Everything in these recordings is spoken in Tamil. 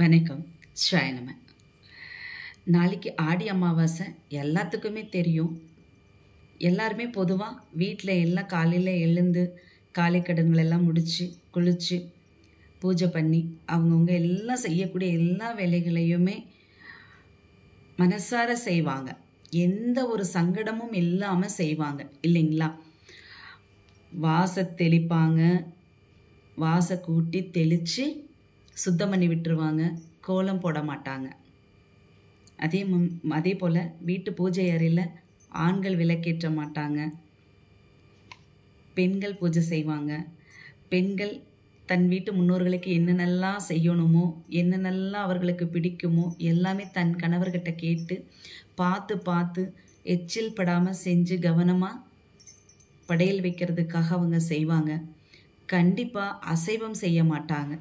வணக்கம். ஸ்வாயனம. நாளைக்கு ஆடி அமாவாசை எல்லாத்துக்குமே தெரியும். எல்லாருமே பொதுவாக வீட்டில் எல்லாம் காலையில் எழுந்து காலை கடன்களெல்லாம் முடித்து குளித்து பூஜை பண்ணி அவங்கவுங்க எல்லாம் செய்யக்கூடிய எல்லா வேலைகளையுமே மனசார செய்வாங்க. எந்த ஒரு சங்கடமும் இல்லாமல் செய்வாங்க இல்லைங்களா? வாச தெளிப்பாங்க, வாச கூட்டி தெளித்து சுத்தம் பண்ணி விட்டுருவாங்க. கோலம் போட மாட்டாங்க. அதே போல் வீட்டு பூஜை அறையில் ஆண்கள் விளக்கேற்ற மாட்டாங்க. பெண்கள் பூஜை செய்வாங்க. பெண்கள் தன் வீட்டு முன்னோர்களுக்கு என்னென்னலாம் செய்யணுமோ, என்னென்னலாம் அவர்களுக்கு பிடிக்குமோ எல்லாமே தன் கணவர்கிட்ட கேட்டு பார்த்து எச்சில் படாமல் செஞ்சு கவனமாக படையல் வைக்கிறதுக்காக அவங்க செய்வாங்க. கண்டிப்பாக அசைவம் செய்ய மாட்டாங்க.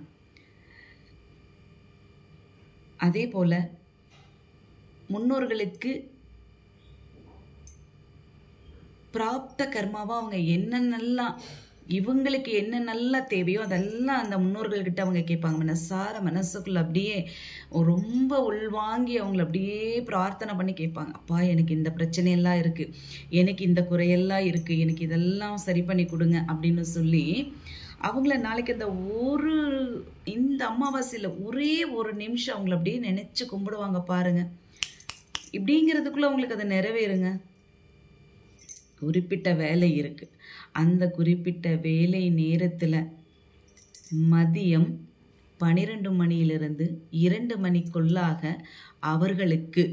அதே போல் முன்னோர்களுக்கு பிராப்த கர்மாவாக அவங்க என்னென்னலாம் இவங்களுக்கு என்னென்னலாம் தேவையோ அதெல்லாம் அந்த முன்னோர்கள்கிட்ட அவங்க கேட்பாங்க. மனசுக்குள்ள அப்படியே ரொம்ப உள்வாங்கி அவங்கள அப்படியே பிரார்த்தனை பண்ணி கேட்பாங்க. அப்பா, எனக்கு இந்த பிரச்சனையெல்லாம் இருக்குது, எனக்கு இந்த குறையெல்லாம் இருக்குது, எனக்கு இதெல்லாம் சரி பண்ணி கொடுங்க அப்படின்னு சொல்லி அவங்கள நாளைக்கு இந்த அமாவாசையில் ஒரே ஒரு நிமிஷம் அவங்கள அப்படியே நினச்சி கும்பிடுவாங்க பாருங்க. இப்படிங்கிறதுக்குள்ள அவங்களுக்கு அதை நிறைவேறுங்க. குறிப்பிட்ட வேலை இருக்கு. அந்த குறிப்பிட்ட வேலை நேரத்தில் மதியம் 12 மணியிலிருந்து 2 மணிக்குள்ளாக அவர்களுக்கு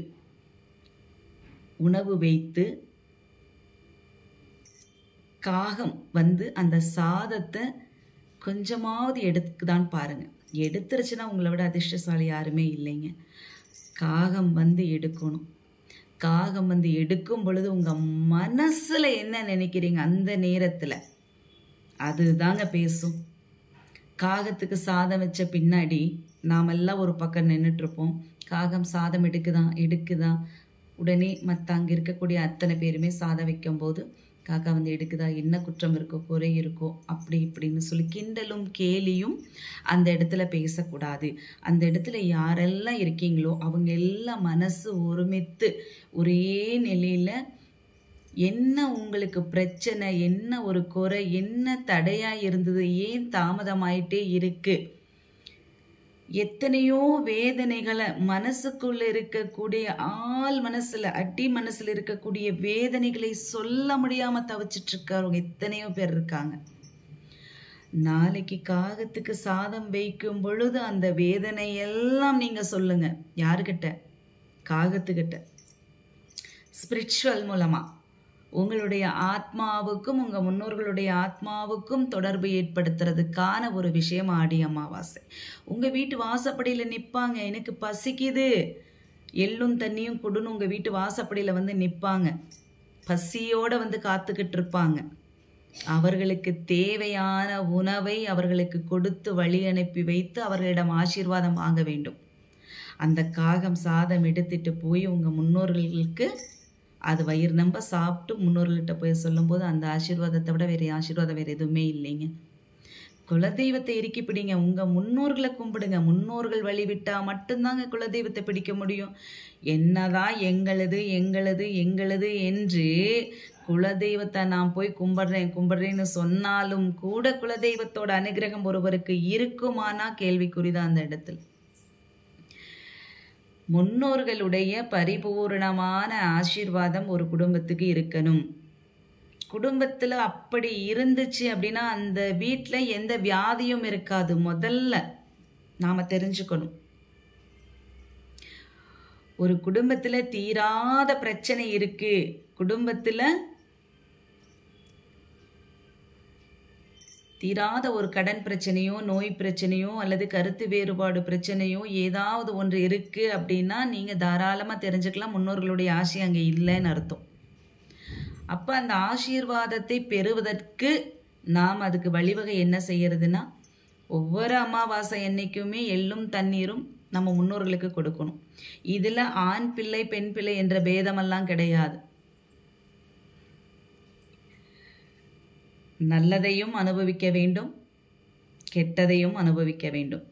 உணவு வைத்து காகம் அந்த சாதத்தை கொஞ்சமாவது எடுத்துக்குதான் பாருங்க. எடுத்துருச்சுன்னா உங்களை விட அதிர்ஷ்டசாலி யாருமே இல்லைங்க. காகம் எடுக்கணும். காகம் எடுக்கும் பொழுது உங்க மனசுல என்ன நினைக்கிறீங்க அந்த நேரத்துல அதுதாங்க பேசும். காகத்துக்கு சாதம் வச்ச பின்னாடி நாமெல்லாம் ஒரு பக்கம் நின்றுட்டு இருப்போம். காகம் சாதம் எடுக்குதா உடனே மற்ற அங்கே இருக்கக்கூடிய அத்தனை பேருமே சாதம் வைக்கும் போது காக்கா எடுக்குதா, என்ன குற்றம் இருக்கோ, குறை இருக்கோ, அப்படி இப்படின்னு சொல்லி கிண்டலும் கேலியும் அந்த இடத்துல பேசக்கூடாது. அந்த இடத்துல யாரெல்லாம் இருக்கீங்களோ அவங்க எல்லாம் மனசு ஒருமித்து ஒரே நிலையில என்ன உங்களுக்கு பிரச்சனை, என்ன ஒரு குறை, என்ன தடையா இருந்தது, ஏன் தாமதமாயிட்டே இருக்கு, எத்தனையோ வேதனைகளை மனசுக்குள்ள இருக்கக்கூடிய அடி மனசுல இருக்கக்கூடிய வேதனைகளை சொல்ல முடியாம தவிச்சிட்டு இருக்காரவங்க எத்தனையோ பேர் இருக்காங்க. நாளைக்கு காகத்துக்கு சாதம் வைக்கும் பொழுது அந்த வேதனை எல்லாம் நீங்க சொல்லுங்க. யாருக்கிட்ட? காகத்துக்கிட்ட. ஸ்பிரிச்சுவல் மூலமா உங்களுடைய ஆத்மாவுக்கும் உங்க முன்னோர்களுடைய ஆத்மாவுக்கும் தொடர்பு ஏற்படுத்துறதுக்கான ஒரு விஷயம் ஆடி அமாவாசை. உங்க வீட்டு வாசப்படியில நிப்பாங்க. எனக்கு பசிக்குது, எள்ளும் தண்ணியும் கொடுன்னு உங்க வீட்டு வாசப்படியில நிப்பாங்க. பசியோட காத்துக்கிட்டு இருப்பாங்க. அவர்களுக்கு தேவையான உணவை அவர்களுக்கு கொடுத்து வழி அனுப்பி வைத்து அவர்களிடம் ஆசீர்வாதம் வாங்க வேண்டும். அந்த காகம் சாதம் எடுத்துட்டு போய் உங்க முன்னோர்களுக்கு அது வயிறு நம்ப சாப்பிட்டு முன்னோர்கள்கிட்ட போய் சொல்லும்போது அந்த ஆசீர்வாதத்தை விட வேற ஆசீர்வாதம் வேற எதுவுமே இல்லைங்க. குலதெய்வத்தை இறுக்கி பிடிங்க. உங்க முன்னோர்களை கும்பிடுங்க. முன்னோர்கள் வழிவிட்டா மட்டும்தாங்க குலதெய்வத்தை பிடிக்க முடியும். என்னதான் எங்களது என்று குலதெய்வத்தை நான் போய் கும்பிடுறேன்னு சொன்னாலும் கூட குலதெய்வத்தோட அனுகிரகம் ஒருவருக்கு இருக்குமானா கேள்விக்குறிதான் அந்த இடத்துல. முன்னோர்களுடைய பரிபூர்ணமான ஆசீர்வாதம் ஒரு குடும்பத்துக்கு இருக்கணும். குடும்பத்தில் அப்படி இருந்துச்சு அப்படின்னா அந்த வீட்டில் எந்த வியாதியும் இருக்காது. முதல்ல நாம தெரிஞ்சுக்கணும். ஒரு குடும்பத்தில் தீராத பிரச்சனை இருக்கு, குடும்பத்தில் தீராத ஒரு கடன் பிரச்சனையோ, நோய் பிரச்சனையோ, அல்லது கருத்து வேறுபாடு பிரச்சனையோ ஏதாவது ஒன்று இருக்கு அப்படின்னா நீங்க தாராளமா தெரிஞ்சுக்கலாம் முன்னோர்களுடைய ஆசை அங்கே இல்லைன்னு அர்த்தம். அப்ப அந்த ஆசீர்வாதத்தை பெறுவதற்கு நாம் அதுக்கு வழிவகை என்ன செய்யறதுன்னா, ஒவ்வொரு அமாவாசை அன்னைக்குமே எள்ளும் தண்ணீரும் நம்ம முன்னோர்களுக்கு கொடுக்கணும். இதுல ஆண் பிள்ளை பெண் பிள்ளை என்ற பேதமெல்லாம் கிடையாது. நல்லதையும் அனுபவிக்க வேண்டும், கெட்டதையும் அனுபவிக்க வேண்டும்.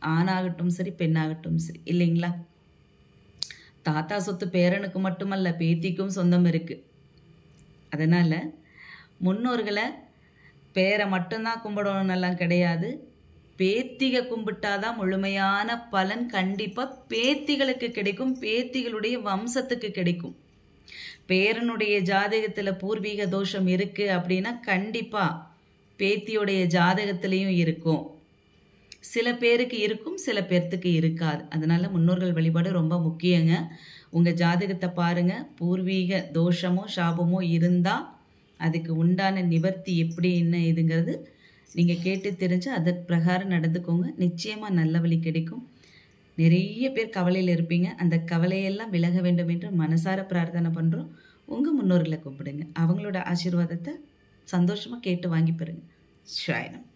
ஆணாகட்டும் சரி, பெண்ணாகட்டும் சரி, இல்லைங்களா? தாத்தா சொத்து பேரனுக்கு மட்டுமல்ல, பேத்திக்கும் சொந்தம் இருக்கு. அதனால முன்னோர்களை பேரை மட்டும்தான் கும்பிடணும்னெல்லாம் கிடையாது. பேத்திக கும்பிட்டாதான் முழுமையான பலன் கண்டிப்பா பேத்திகளுக்கு கிடைக்கும், பேத்திகளுடைய வம்சத்துக்கு கிடைக்கும். பேரனுடைய ஜாதகத்துல பூர்வீக தோஷம் இருக்கு அப்படின்னா கண்டிப்பா பேத்தியுடைய ஜாதகத்திலையும் இருக்கும். சில பேருக்கு இருக்கும், சில பேர்த்துக்கு இருக்காது. அதனால முன்னோர்கள் வழிபாடு ரொம்ப முக்கியங்க. உங்க ஜாதகத்தை பாருங்க, பூர்வீக தோஷமோ சாபமோ இருந்தா அதுக்கு உண்டான நிவர்த்தி எப்படி என்ன இதுங்கிறது நீங்க கேட்டு தெரிஞ்சு அதற்கு பிரகாரம் நடந்துக்கோங்க. நிச்சயமா நல்ல வழி கிடைக்கும். நிறைய பேர் கவலையில் இருப்பீங்க. அந்த கவலையெல்லாம் விலக வேண்டும் என்று மனசார பிரார்த்தனை பண்றோம். உங்க முன்னோர்களை கூப்பிடுங்க, அவங்களோட ஆசீர்வாதத்தை சந்தோஷமா கேட்டு வாங்கி பெறுங்க. ஸ்ரீராம்.